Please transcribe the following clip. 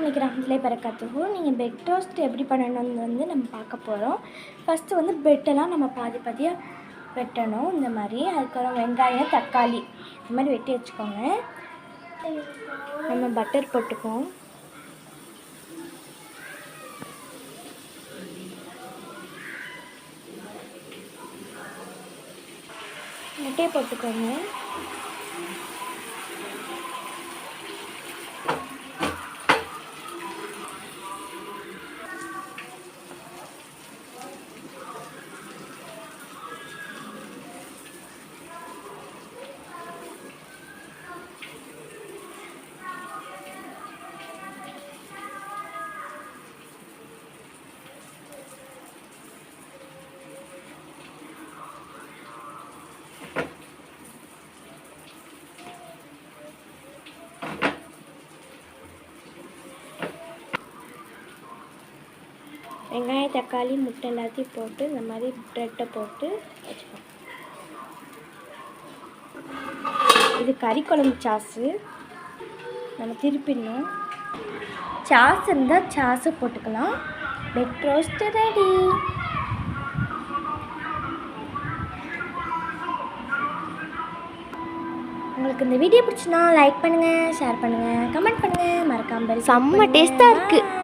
இன்றைக்கி ரஹ்மத்துல்லாஹி பரக்காத்துஹு. நீங்கள் பெட் ரோஸ்ட் எப்படி பண்ணணும்னு வந்து நம்ம பார்க்க போகிறோம். ஃபஸ்ட்டு வந்து பெட்டெல்லாம் நம்ம பாதி பாதியாக வெட்டணும் இந்த மாதிரி. அதுக்கப்புறம் வெங்காயம் தக்காளி இந்த மாதிரி வெட்டி வச்சுக்கோங்க. நம்ம பட்டர் போட்டுக்குவோம். முட்டையை போட்டுக்கோங்க. வெங்காயம் தக்காளி முட்டை எல்லாத்தையும் போட்டு இந்த மாதிரி ப்ரெட்டை போட்டு வச்சுக்கோங்க. இது கறி குழம்பு சாஸு. நம்ம திருப்பிடணும். சாஸ் இருந்தால் சாஸை போட்டுக்கலாம். பெட் ரோஸ்ட் ரெடி. உங்களுக்கு இந்த வீடியோ பிடிச்சினா லைக் பண்ணுங்கள், ஷேர் பண்ணுங்கள், கமெண்ட் பண்ணுங்கள், மறக்காமல். செம்ம டேஸ்ட்டாக இருக்குது.